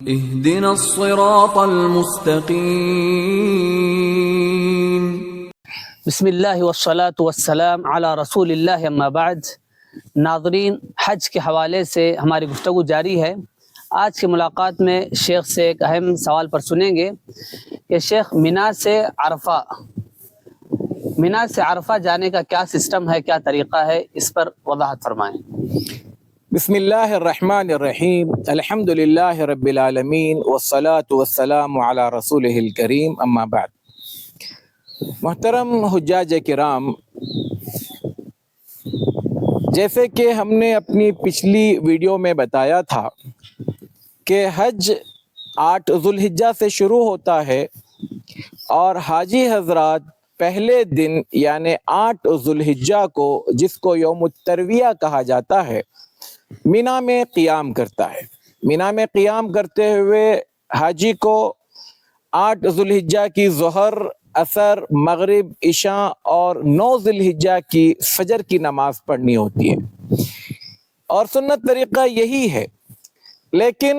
اهدنا الصراط المستقیم۔ بسم اللہ والصلاة والسلام علی رسول اللہ اما بعد۔ ناظرین، حج کے حوالے سے ہماری گفتگو جاری ہے۔ آج کی ملاقات میں شیخ سے ایک اہم سوال پر سنیں گے کہ شیخ، مینا سے عرفہ جانے کا کیا سسٹم ہے، کیا طریقہ ہے، اس پر وضاحت فرمائیں۔ بسم اللہ الرحمن الرحیم، الحمد للہ رب العالمین والصلاة والسلام علی رسولہ الکریم، اما بعد۔ محترم حجاج کرام، جیسے کہ ہم نے اپنی پچھلی ویڈیو میں بتایا تھا کہ حج 8 ذوالحجہ سے شروع ہوتا ہے اور حاجی حضرات پہلے دن یعنی 8 ذوالحجہ کو، جس کو یوم الترویہ کہا جاتا ہے، مینا میں قیام کرتا ہے۔ مینا میں قیام کرتے ہوئے حاجی کو 8 ذوالحجہ کی ظہر، عصر، مغرب، عشاء اور 9 ذوالحجہ کی فجر کی نماز پڑھنی ہوتی ہے، اور سنت طریقہ یہی ہے۔ لیکن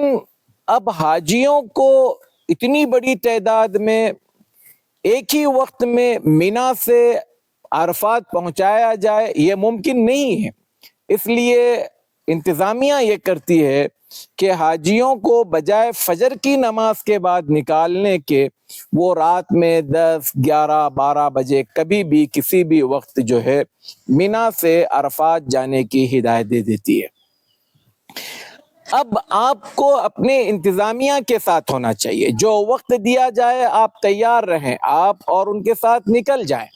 اب حاجیوں کو اتنی بڑی تعداد میں ایک ہی وقت میں مینا سے عرفات پہنچایا جائے، یہ ممکن نہیں ہے۔ اس لیے انتظامیہ یہ کرتی ہے کہ حاجیوں کو بجائے فجر کی نماز کے بعد نکالنے کے، وہ رات میں 10، 11، 12 بجے کبھی بھی کسی بھی وقت جو ہے مینا سے عرفات جانے کی ہدایت دے دیتی ہے۔ اب آپ کو اپنے انتظامیہ کے ساتھ ہونا چاہیے، جو وقت دیا جائے آپ تیار رہیں، آپ اور ان کے ساتھ نکل جائیں۔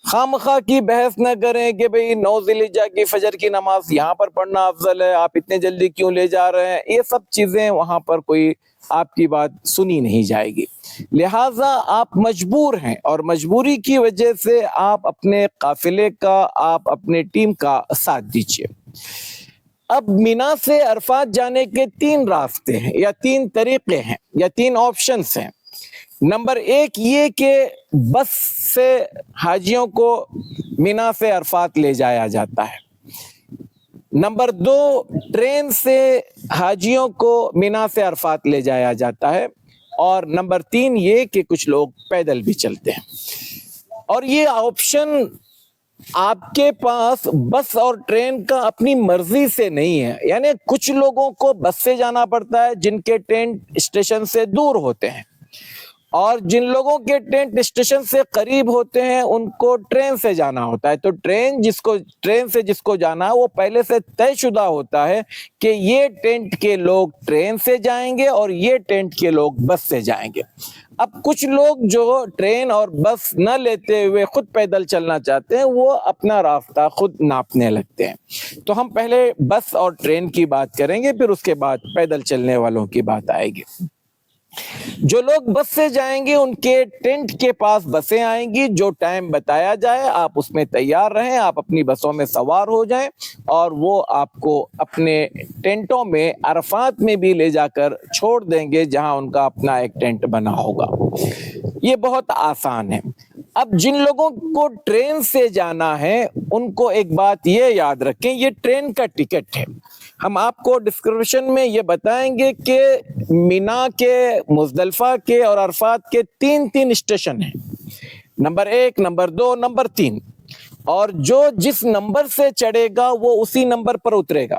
خامخواہ کی بحث نہ کریں کہ بھئی 9 ذوالحجہ کی فجر کی نماز یہاں پر پڑھنا افضل ہے، آپ اتنے جلدی کیوں لے جا رہے ہیں، یہ سب چیزیں وہاں پر کوئی آپ کی بات سنی نہیں جائے گی۔ لہٰذا آپ مجبور ہیں، اور مجبوری کی وجہ سے آپ اپنے قافلے کا، آپ اپنے ٹیم کا ساتھ دیجیے۔ اب مینا سے عرفات جانے کے 3 راستے ہیں، یا 3 طریقے ہیں، یا 3 آپشنز ہیں۔ نمبر 1 یہ کہ بس سے حاجیوں کو مینا سے عرفات لے جایا جاتا ہے۔ نمبر 2 ٹرین سے حاجیوں کو مینا سے عرفات لے جایا جاتا ہے۔ اور نمبر 3 یہ کہ کچھ لوگ پیدل بھی چلتے ہیں۔ اور یہ آپشن آپ کے پاس بس اور ٹرین کا اپنی مرضی سے نہیں ہے، یعنی کچھ لوگوں کو بس سے جانا پڑتا ہے جن کے ٹینٹ اسٹیشن سے دور ہوتے ہیں، اور جن لوگوں کے ٹینٹ اسٹیشن سے قریب ہوتے ہیں ان کو ٹرین سے جانا ہوتا ہے۔ تو ٹرین سے جس کو جانا ہے وہ پہلے سے طے شدہ ہوتا ہے کہ یہ ٹینٹ کے لوگ ٹرین سے جائیں گے اور یہ ٹینٹ کے لوگ بس سے جائیں گے۔ اب کچھ لوگ جو ٹرین اور بس نہ لیتے ہوئے خود پیدل چلنا چاہتے ہیں، وہ اپنا راستہ خود ناپنے لگتے ہیں۔ تو ہم پہلے بس اور ٹرین کی بات کریں گے، پھر اس کے بعد پیدل چلنے والوں کی بات آئے گی۔ جو لوگ بس سے جائیں گے ان کے ٹینٹ کے پاس بسیں آئیں گی، جو ٹائم بتایا جائے آپ اس میں تیار رہیں، آپ اپنی بسوں میں سوار ہو جائیں، اور وہ آپ کو اپنے ٹینٹوں میں عرفات میں بھی لے جا کر چھوڑ دیں گے، جہاں ان کا اپنا ایک ٹینٹ بنا ہوگا۔ یہ بہت آسان ہے۔ اب جن لوگوں کو ٹرین سے جانا ہے ان کو ایک بات یہ یاد رکھیں، یہ ٹرین کا ٹکٹ ہے۔ ہم آپ کو ڈسکرپشن میں یہ بتائیں گے کہ مینا کے، مزدلفہ کے اور عرفات کے 3 اسٹیشن ہیں، نمبر 1، نمبر 2، نمبر 3، اور جو جس نمبر سے چڑھے گا وہ اسی نمبر پر اترے گا۔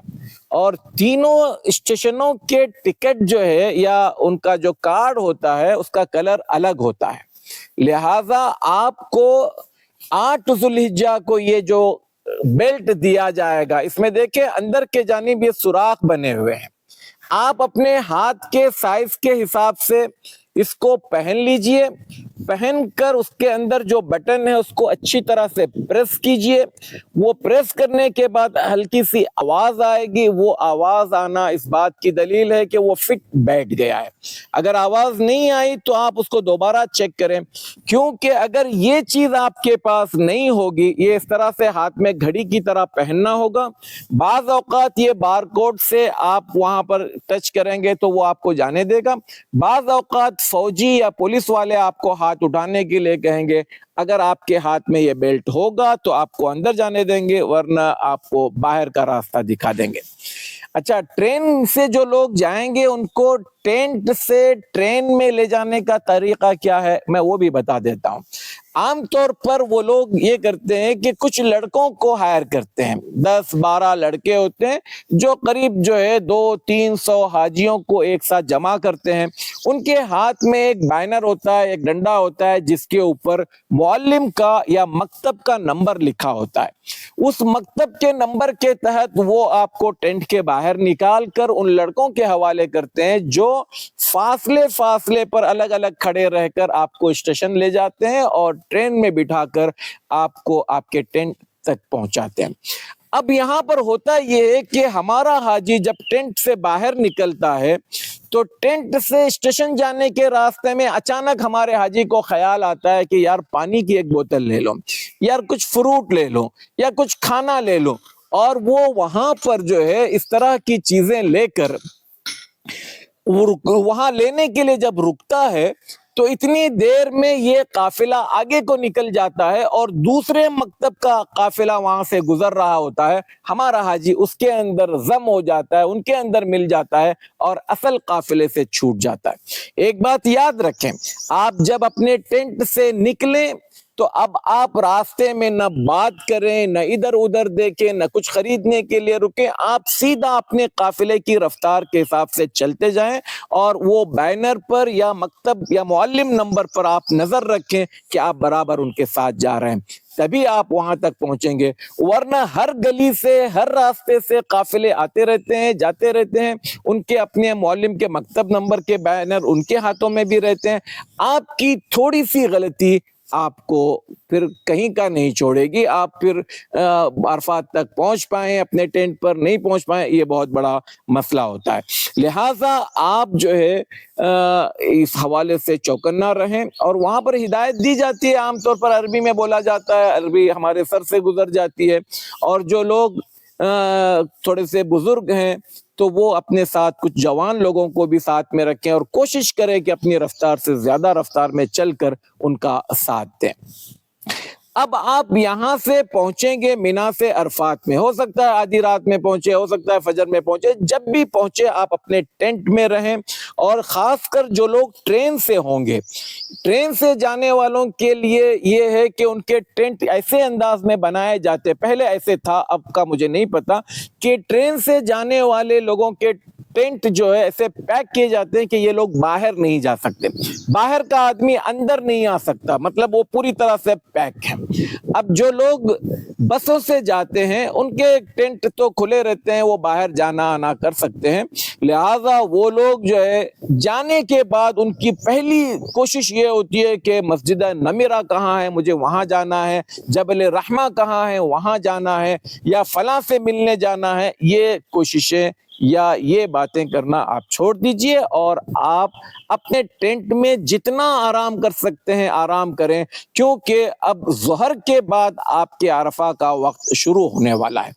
اور تینوں اسٹیشنوں کے ٹکٹ جو ہے یا ان کا جو کارڈ ہوتا ہے اس کا کلر الگ ہوتا ہے۔ لہٰذا آپ کو 8 ذوالحجہ کو یہ جو بیلٹ دیا جائے گا، اس میں دیکھیں اندر کے جانب یہ سوراخ بنے ہوئے ہیں، آپ اپنے ہاتھ کے سائز کے حساب سے اس کو پہن لیجئے۔ پہن کر اس کے اندر جو بٹن ہے اس کو اچھی طرح سے پریس کیجئے۔ وہ پریس کرنے کے بعد ہلکی سی آواز آئے گی، وہ آواز آنا اس بات کی دلیل ہے کہ وہ فٹ بیٹھ گیا ہے۔ اگر آواز نہیں آئی تو آپ اس کو دوبارہ چیک کریں، کیونکہ اگر یہ چیز آپ کے پاس نہیں ہوگی، یہ اس طرح سے ہاتھ میں گھڑی کی طرح پہننا ہوگا۔ بعض اوقات یہ بار کوڈ سے آپ وہاں پر ٹچ کریں گے تو وہ آپ کو جانے دے گا، بعض اوقات فوجی یا پولیس والے آپ کو ہاتھ اٹھانے کے لیے کہیں گے۔ اگر آپ کے ہاتھ میں یہ بیلٹ ہوگا تو آپ کو اندر جانے دیں گے، ورنہ آپ کو باہر کا راستہ دکھا دیں گے۔ اچھا، ٹرین سے جو لوگ جائیں گے ان کو ٹینٹ سے ٹرین میں لے جانے کا طریقہ کیا ہے میں وہ بھی بتا دیتا ہوں۔ عام طور پر وہ لوگ یہ کرتے ہیں کہ کچھ لڑکوں کو ہائر کرتے ہیں، 10-12 لڑکے ہوتے ہیں جو قریب جو ہے 200-300 حاجیوں کو ایک ساتھ جمع کرتے ہیں۔ ان کے ہاتھ میں ایک بینر ہوتا ہے، ایک ڈنڈا ہوتا ہے جس کے اوپر معلم کا یا مکتب کا نمبر لکھا ہوتا ہے۔ اس مکتب کے نمبر کے تحت وہ آپ کو ٹینٹ کے باہر نکال کر ان لڑکوں کے حوالے کرتے ہیں جو فاصلے پر الگ الگ کھڑے رہ کر آپ کو اسٹیشن لے جاتے ہیں اور ٹرین میں بٹھا کر آپ کو آپ کے ٹینٹ تک پہنچاتے ہیں۔ اب یہاں پر ہوتا یہ ہے کہ ہمارا حاجی جب ٹینٹ سے باہر نکلتا ہے تو ٹینٹ سے اسٹیشن جانے کے راستے میں اچانک ہمارے حاجی کو خیال آتا ہے کہ یار پانی کی ایک بوتل لے لو، یار کچھ فروٹ لے لو، یا کچھ کھانا لے لو، اور وہ وہاں پر جو ہے اس طرح کی چیزیں لے کر وہاں لینے کے لیے جب رکتا ہے تو اتنی دیر میں یہ قافلہ آگے کو نکل جاتا ہے اور دوسرے مکتب کا قافلہ وہاں سے گزر رہا ہوتا ہے۔ ہمارا حاجی اس کے اندر ضم ہو جاتا ہے، ان کے اندر مل جاتا ہے اور اصل قافلے سے چھوٹ جاتا ہے۔ ایک بات یاد رکھیں، آپ جب اپنے ٹینٹ سے نکلیں تو اب آپ راستے میں نہ بات کریں، نہ ادھر ادھر دیکھیں، نہ کچھ خریدنے کے لیے رکیں، آپ سیدھا اپنے قافلے کی رفتار کے حساب سے چلتے جائیں اور وہ بینر پر یا مکتب یا معلم نمبر پر آپ نظر رکھیں کہ آپ برابر ان کے ساتھ جا رہے ہیں، تبھی آپ وہاں تک پہنچیں گے۔ ورنہ ہر گلی سے، ہر راستے سے قافلے آتے رہتے ہیں، جاتے رہتے ہیں، ان کے اپنے معلم کے مکتب نمبر کے بینر ان کے ہاتھوں میں بھی رہتے ہیں۔ آپ کی تھوڑی سی غلطی آپ کو پھر کہیں کا نہیں چھوڑے گی، آپ پھر عرفات تک پہنچ پائیں، اپنے ٹینٹ پر نہیں پہنچ پائیں، یہ بہت بڑا مسئلہ ہوتا ہے۔ لہٰذا آپ جو ہے اس حوالے سے چوکنا رہیں، اور وہاں پر ہدایت دی جاتی ہے، عام طور پر عربی میں بولا جاتا ہے، عربی ہمارے سر سے گزر جاتی ہے، اور جو لوگ تھوڑے سے بزرگ ہیں تو وہ اپنے ساتھ کچھ جوان لوگوں کو بھی ساتھ میں رکھیں اور کوشش کریں کہ اپنی رفتار سے زیادہ رفتار میں چل کر ان کا ساتھ دیں۔ اب آپ یہاں سے پہنچیں گے مینا سے عرفات میں، ہو سکتا ہے آدھی رات میں پہنچے، ہو سکتا ہے فجر میں پہنچے، جب بھی پہنچے آپ اپنے ٹینٹ میں رہیں، اور خاص کر جو لوگ ٹرین سے ہوں گے، ٹرین سے جانے والوں کے لیے یہ ہے کہ ان کے ٹینٹ ایسے انداز میں بنائے جاتے، پہلے ایسے تھا اب کا مجھے نہیں پتا، کہ ٹرین سے جانے والے لوگوں کے ٹینٹ جو ہے ایسے پیک کیے جاتے ہیں کہ یہ لوگ باہر نہیں جا سکتے، باہر کا آدمی اندر نہیں آ سکتا، مطلب وہ پوری طرح سے پیک ہے۔ اب جو لوگ بسوں سے جاتے ہیں ان کے ٹینٹ تو کھلے رہتے ہیں، وہ باہر جانا آنا کر سکتے ہیں، لہٰذا وہ لوگ جو ہے جانے کے بعد ان کی پہلی کوشش یہ ہوتی ہے کہ مسجد نمیرہ کہاں ہے، مجھے وہاں جانا ہے، جبل رحمہ کہاں ہے، وہاں جانا ہے، یا فلاں سے ملنے جانا ہے۔ یہ کوششیں یا یہ باتیں کرنا آپ چھوڑ دیجئے اور آپ اپنے ٹینٹ میں جتنا آرام کر سکتے ہیں آرام کریں، کیونکہ اب ظہر کے بعد آپ کے عرفہ کا وقت شروع ہونے والا ہے۔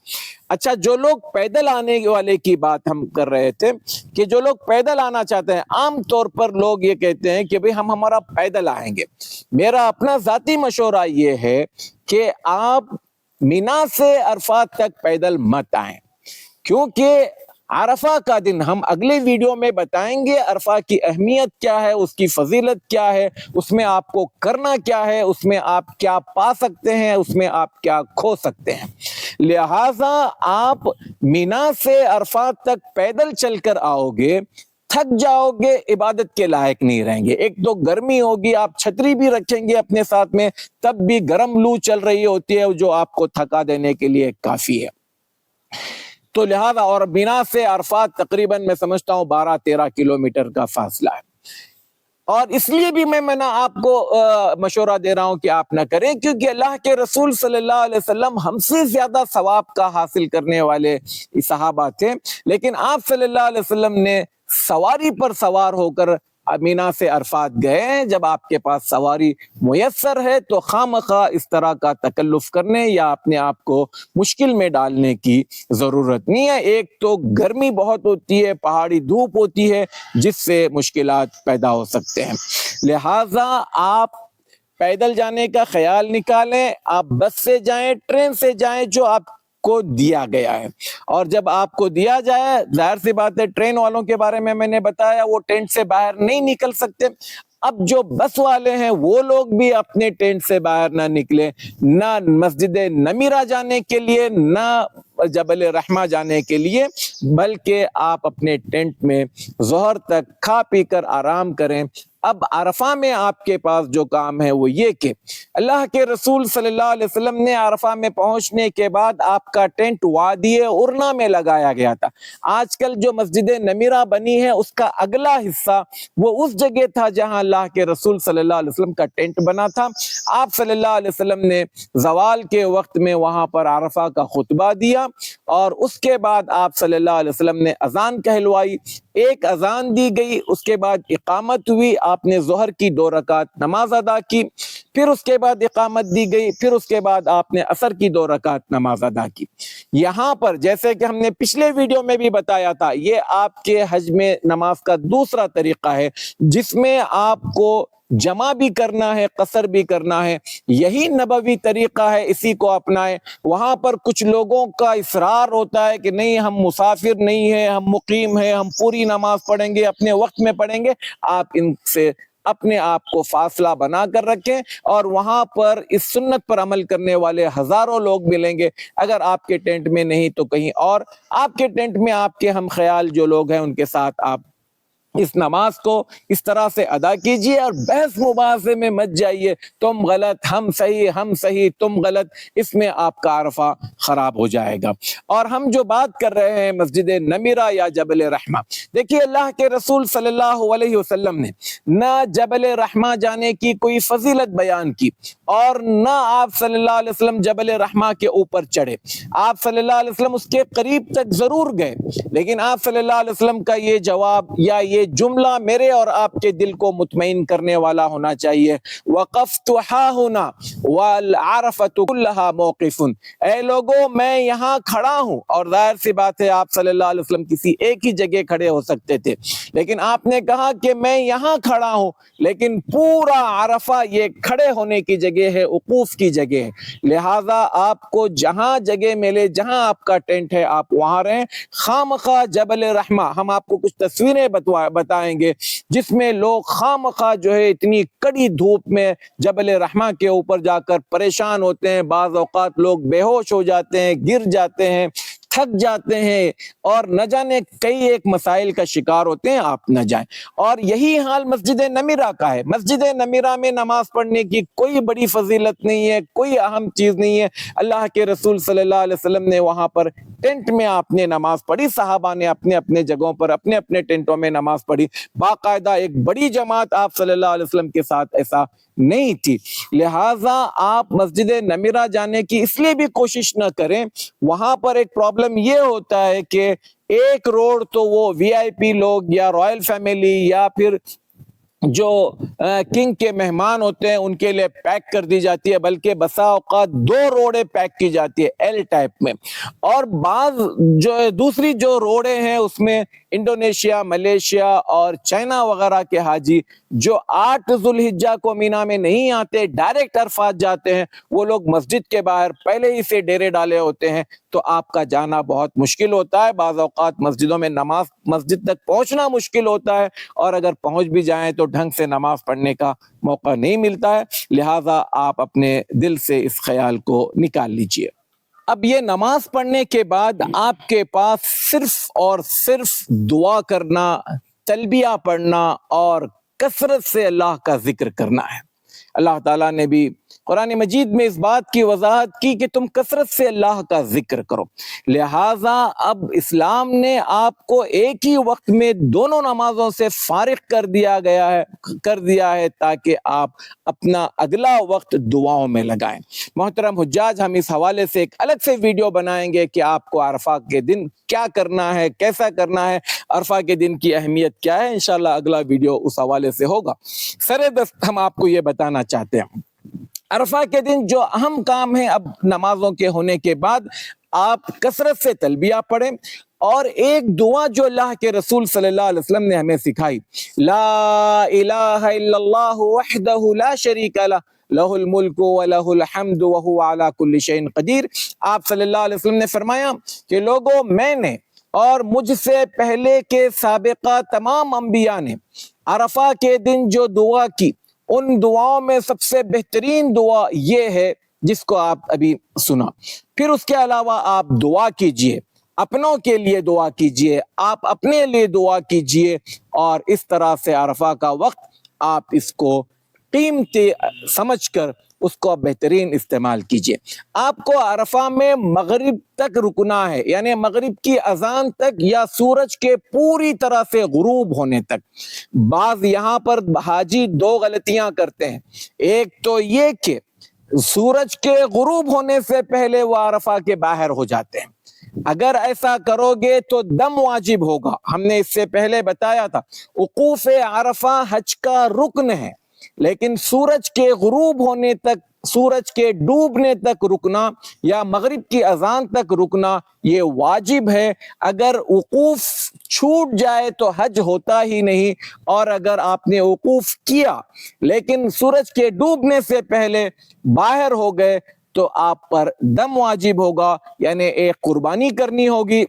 اچھا، جو لوگ پیدل آنے والے کی بات ہم کر رہے تھے کہ جو لوگ پیدل آنا چاہتے ہیں، عام طور پر لوگ یہ کہتے ہیں کہ ہم ہمارا پیدل آئیں گے۔ میرا اپنا ذاتی مشورہ یہ ہے کہ آپ مینا سے عرفات تک پیدل مت آئیں، کیونکہ عرفہ کا دن ہم اگلے ویڈیو میں بتائیں گے عرفہ کی اہمیت کیا ہے، اس کی فضیلت کیا ہے، اس میں آپ کو کرنا کیا ہے، اس میں آپ کیا پا سکتے ہیں، اس میں آپ کیا کھو سکتے ہیں۔ لہٰذا آپ مینا سے عرفات تک پیدل چل کر آؤ گے، تھک جاؤ گے، عبادت کے لائق نہیں رہیں گے۔ ایک تو گرمی ہوگی، آپ چھتری بھی رکھیں گے اپنے ساتھ میں تب بھی گرم لو چل رہی ہوتی ہے جو آپ کو تھکا دینے کے لیے کافی ہے۔ تو لہذا، اور مینا سے عرفات تقریباً میں سمجھتا ہوں 12-13 کلومیٹر کا فاصلہ ہے، اور اس لیے بھی میں آپ کو مشورہ دے رہا ہوں کہ آپ نہ کریں، کیونکہ اللہ کے رسول صلی اللہ علیہ وسلم ہم سے زیادہ ثواب کا حاصل کرنے والے صحابہ تھے، لیکن آپ صلی اللہ علیہ وسلم نے سواری پر سوار ہو کر مینا سے عرفات گئے۔ جب آپ کے پاس سواری میسر ہے تو خواہ اس طرح کا تکلف کرنے یا اپنے آپ کو مشکل میں ڈالنے کی ضرورت نہیں ہے۔ ایک تو گرمی بہت ہوتی ہے، پہاڑی دھوپ ہوتی ہے جس سے مشکلات پیدا ہو سکتے ہیں، لہٰذا آپ پیدل جانے کا خیال نکالیں، آپ بس سے جائیں، ٹرین سے جائیں، جو آپ کو دیا گیا ہے۔ اور جب آپ کو دیا جائے، ظاہر سی بات ہے ٹرین والوں کے بارے میں نے بتایا، وہ ٹینٹ سے باہر نہیں نکل سکتے۔ اب جو بس والے ہیں وہ لوگ بھی اپنے ٹینٹ سے باہر نہ نکلے، نہ مسجد نمیرہ جانے کے لیے، نہ جبل رحمہ جانے کے لیے، بلکہ آپ اپنے ٹینٹ میں ظہر تک کھا پی کر آرام کریں۔ اب عرفہ میں آپ کے پاس جو کام ہے وہ یہ کہ اللہ کے رسول صلی اللہ علیہ وسلم نے عرفہ میں پہنچنے کے بعد آپ کا ٹینٹ وادی ارنا میں لگایا گیا تھا۔ آج کل جو مسجد نمیرہ بنی ہے اس کا اگلا حصہ وہ اس جگہ تھا جہاں اللہ کے رسول صلی اللہ علیہ وسلم کا ٹینٹ بنا تھا۔ آپ صلی اللہ علیہ وسلم نے زوال کے وقت میں وہاں پر عرفہ کا خطبہ دیا، اور اس کے بعد آپ صلی اللہ علیہ وسلم نے اذان کہلوائی، ایک اذان دی گئی، اس کے بعد اقامت ہوئی، آپ نے ظہر کی 2 رکعت نماز ادا کی، پھر اس کے بعد اقامت دی گئی، پھر اس کے بعد آپ نے عصر کی 2 رکعت نماز ادا کی۔ یہاں پر جیسے کہ ہم نے پچھلے ویڈیو میں بھی بتایا تھا، یہ آپ کے حج میں نماز کا دوسرا طریقہ ہے جس میں آپ کو جمع بھی کرنا ہے، قصر بھی کرنا ہے۔ یہی نبوی طریقہ ہے، اسی کو اپنائیں۔ وہاں پر کچھ لوگوں کا اصرار ہوتا ہے کہ نہیں ہم مسافر نہیں ہیں، ہم مقیم ہیں، ہم پوری نماز پڑھیں گے، اپنے وقت میں پڑھیں گے۔ آپ ان سے اپنے آپ کو فاصلہ بنا کر رکھیں، اور وہاں پر اس سنت پر عمل کرنے والے ہزاروں لوگ ملیں گے۔ اگر آپ کے ٹینٹ میں نہیں تو کہیں اور، آپ کے ٹینٹ میں آپ کے ہم خیال جو لوگ ہیں ان کے ساتھ آپ اس نماز کو اس طرح سے ادا کیجئے، اور بحث مباحثے میں مت جائیے، تم غلط ہم صحیح تم غلط، اس میں آپ کا عرفہ خراب ہو جائے گا۔ اور ہم جو بات کر رہے ہیں مسجد نمیرہ یا جبل رحمہ، دیکھیے اللہ کے رسول صلی اللہ علیہ وسلم نے نہ جبل رحمہ جانے کی کوئی فضیلت بیان کی، اور نہ آپ صلی اللہ علیہ وسلم جبل رحمہ کے اوپر چڑھے۔ آپ صلی اللہ علیہ وسلم اس کے قریب تک ضرور گئے، لیکن آپ صلی اللہ علیہ وسلم کا یہ جواب یا یہ جملہ میرے اور آپ کے دل کو مطمئن کرنے والا ہونا چاہیے، وقفت ہاہنا والعرفۃ کلھا موقف، اے لوگوں میں یہاں کھڑا ہوں۔ اور ظاہر سی بات ہے آپ صلی اللہ علیہ وسلم کسی ایک ہی جگہ کھڑے ہو سکتے تھے، لیکن آپ نے کہا کہ میں یہاں کھڑا ہوں، لیکن پورا عرفہ یہ کھڑے ہونے کی جگہ ہے، وقوف کی جگہ ہے، لہذا آپ کو جہاں جگہ ملے، جہاں آپ کا ٹینٹ ہے آپ وہاں رہیں۔ خامخواہ جبل رحمہ، ہم آپ کو کچھ تصویریں بتائیں گے جس میں لوگ خامخواہ جو ہے اتنی کڑی دھوپ میں جبل رحمہ کے اوپر جا کر پریشان ہوتے ہیں، بعض اوقات لوگ بے ہوش ہو جاتے ہیں، گر جاتے ہیں، تھک جاتے ہیں، اور نہ جانے کئی ایک مسائل کا شکار ہوتے ہیں، آپ نہ جائیں۔ اور یہی حال مسجد نمیرہ کا ہے۔ مسجد نمیرہ میں نماز پڑھنے کی کوئی بڑی فضیلت نہیں ہے، کوئی اہم چیز نہیں ہے۔ اللہ کے رسول صلی اللہ علیہ وسلم نے وہاں پر ٹینٹ میں آپ نے نماز پڑھی، صحابہ نے اپنے اپنے جگہوں پر اپنے اپنے ٹینٹوں میں نماز پڑھی، باقاعدہ ایک بڑی جماعت آپ صلی اللہ علیہ وسلم کے ساتھ ایسا نہیں تھی۔ لہٰذا آپ مسجد نمیرہ جانے کی اس لیے بھی کوشش نہ کریں، وہاں پر ایک پرابلم یہ ہوتا ہے کہ ایک روڈ تو وہ وی آئی پی لوگ یا رائل فیملی یا پھر جو کنگ کے مہمان ہوتے ہیں ان کے لیے پیک کر دی جاتی ہے، بلکہ بسا اوقات 2 روڈیں پیک کی جاتی ہے ایل ٹائپ میں، اور بعض جو دوسری جو روڈیں ہیں اس میں انڈونیشیا، ملیشیا اور چائنا وغیرہ کے حاجی جو 8 ذوالحجہ کو مینا میں نہیں آتے، ڈائریکٹ عرفات جاتے ہیں، وہ لوگ مسجد کے باہر پہلے ہی سے ڈیرے ڈالے ہوتے ہیں، تو آپ کا جانا بہت مشکل ہوتا ہے۔ بعض اوقات مسجدوں میں مسجد تک پہنچنا مشکل ہوتا ہے، اور اگر پہنچ بھی جائیں تو ڈھنگ سے نماز پڑھنے کا موقع نہیں ملتا ہے، لہٰذا آپ اپنے دل سے اس خیال کو نکال لیجئے۔ اب یہ نماز پڑھنے کے بعد آپ کے پاس صرف اور صرف دعا کرنا، تلبیہ پڑھنا اور کثرت سے اللہ کا ذکر کرنا ہے۔ اللہ تعالیٰ نے بھی قرآن مجید میں اس بات کی وضاحت کی کہ تم کثرت سے اللہ کا ذکر کرو، لہٰذا اب اسلام نے آپ کو ایک ہی وقت میں دونوں نمازوں سے فارغ کر دیا ہے تاکہ آپ اپنا اگلا وقت دعاؤں میں لگائیں۔ محترم حجاج، ہم اس حوالے سے ایک الگ سے ویڈیو بنائیں گے کہ آپ کو عرفہ کے دن کیا کرنا ہے، کیسا کرنا ہے، عرفہ کے دن کی اہمیت کیا ہے۔ انشاءاللہ اگلا ویڈیو اس حوالے سے ہوگا۔ سر دست ہم آپ کو یہ بتانا چاہتے ہیں، عرفہ کے دن جو اہم کام ہے، اب نمازوں کے ہونے کے بعد آپ کثرت سے تلبیہ پڑھیں، اور ایک دعا جو اللہ کے رسول صلی اللہ علیہ وسلم نے ہمیں سکھائی، لا الہ الا اللہ وحدہ لا شریک لہ لہ الملک ولہ الحمد وہو علی کل شیء قدیر۔ آپ صلی اللہ علیہ وسلم نے فرمایا کہ لوگوں، میں نے اور مجھ سے پہلے کے سابقہ تمام انبیاء نے عرفہ کے دن جو دعا کی، ان دعاؤں میں سب سے بہترین دعا یہ ہے جس کو آپ ابھی سنا۔ پھر اس کے علاوہ آپ دعا کیجئے، اپنوں کے لیے دعا کیجئے، آپ اپنے لیے دعا کیجئے، اور اس طرح سے عرفہ کا وقت آپ اس کو قیمتی سمجھ کر اس کو بہترین استعمال کیجئے۔ آپ کو عرفہ میں مغرب تک رکنا ہے، یعنی مغرب کی اذان تک یا سورج کے پوری طرح سے غروب ہونے تک۔ بعض یہاں پر حاجی دو غلطیاں کرتے ہیں، ایک تو یہ کہ سورج کے غروب ہونے سے پہلے وہ عرفہ کے باہر ہو جاتے ہیں۔ اگر ایسا کرو گے تو دم واجب ہوگا۔ ہم نے اس سے پہلے بتایا تھا وقوف عرفہ حج کا رکن ہے، لیکن سورج کے غروب ہونے تک، سورج کے ڈوبنے تک رکنا یا مغرب کی اذان تک رکنا یہ واجب ہے۔ اگر وقوف چھوٹ جائے تو حج ہوتا ہی نہیں، اور اگر آپ نے وقوف کیا لیکن سورج کے ڈوبنے سے پہلے باہر ہو گئے تو آپ پر دم واجب ہوگا، یعنی ایک قربانی کرنی ہوگی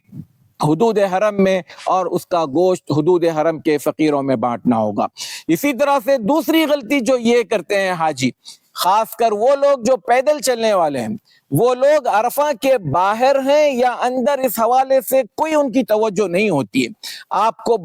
حدود حرم میں، اور اس کا گوشت حدود حرم کے فقیروں میں بانٹنا ہوگا۔ اسی طرح سے دوسری غلطی جو یہ کرتے ہیں حاجی، خاص کر وہ لوگ جو پیدل چلنے والے ہیں، وہ لوگ عرفہ کے باہر ہیں یا اندر، اس حوالے سے کوئی ان کی توجہ نہیں ہوتی ہے۔ آپ کو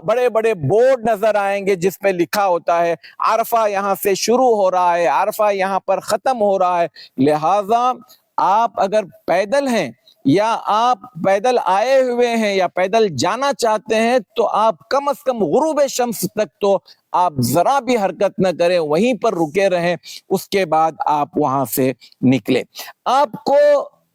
بڑے بڑے بورڈ نظر آئیں گے جس پہ لکھا ہوتا ہے عرفہ یہاں سے شروع ہو رہا ہے، عرفہ یہاں پر ختم ہو رہا ہے۔ لہٰذا آپ اگر پیدل ہیں یا آپ پیدل آئے ہوئے ہیں یا پیدل جانا چاہتے ہیں تو آپ کم از کم غروب شمس تک تو آپ ذرا بھی حرکت نہ کریں، وہیں پر رکے رہیں، اس کے بعد آپ وہاں سے نکلیں۔ آپ کو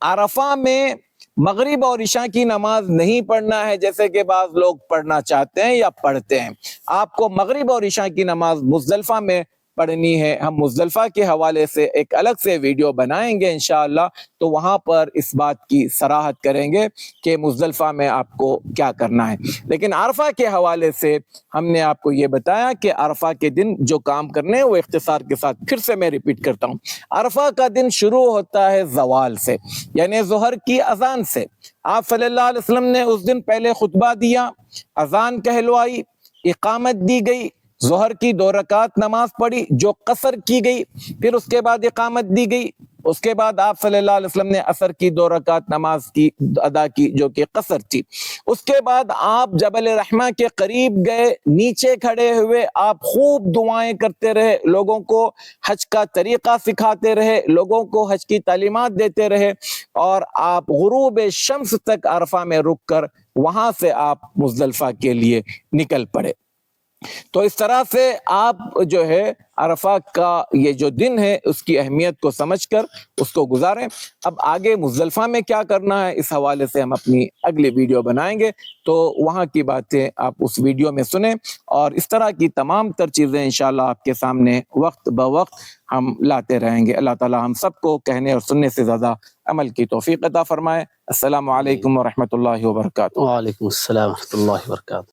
عرفہ میں مغرب اور عشاء کی نماز نہیں پڑھنا ہے جیسے کہ بعض لوگ پڑھنا چاہتے ہیں یا پڑھتے ہیں۔ آپ کو مغرب اور عشاء کی نماز مزدلفہ میں پڑھنی ہے۔ ہم مزدلفہ کے حوالے سے ایک الگ سے ویڈیو بنائیں گے انشاءاللہ، تو وہاں پر اس بات کی صراحت کریں گے کہ مزدلفہ میں آپ کو کیا کرنا ہے۔ لیکن عرفہ کے حوالے سے ہم نے آپ کو یہ بتایا کہ عرفہ کے دن جو کام کرنے ہیں وہ اختصار کے ساتھ پھر سے میں ریپیٹ کرتا ہوں۔ عرفہ کا دن شروع ہوتا ہے زوال سے، یعنی ظہر کی اذان سے۔ آپ صلی اللہ علیہ وسلم نے اس دن پہلے خطبہ دیا، اذان کہلوائی، اقامت دی گئی، ظہر کی 2 رکعت نماز پڑھی جو قصر کی گئی، پھر اس کے بعد اقامت دی گئی، اس کے بعد آپ صلی اللہ علیہ وسلم نے عصر کی 2 رکعت نماز کی ادا کی جو کہ قصر تھی۔ اس کے بعد آپ جبل رحمہ کے قریب گئے، نیچے کھڑے ہوئے آپ خوب دعائیں کرتے رہے، لوگوں کو حج کا طریقہ سکھاتے رہے، لوگوں کو حج کی تعلیمات دیتے رہے، اور آپ غروب شمس تک عرفہ میں رک کر وہاں سے آپ مزدلفہ کے لیے نکل پڑے۔ تو اس طرح سے آپ جو ہے عرفہ کا یہ جو دن ہے اس کی اہمیت کو سمجھ کر اس کو گزاریں۔ اب آگے مزدلفہ میں کیا کرنا ہے اس حوالے سے ہم اپنی اگلی ویڈیو بنائیں گے، تو وہاں کی باتیں آپ اس ویڈیو میں سنیں، اور اس طرح کی تمام تر چیزیں انشاءاللہ آپ کے سامنے وقت بوقت ہم لاتے رہیں گے۔ اللہ تعالی ہم سب کو کہنے اور سننے سے زیادہ عمل کی توفیق عطا فرمائے۔ السلام علیکم ورحمۃ اللہ وبرکاتہ۔ وعلیکم السلام ورحمۃ اللہ وبرکاتہ۔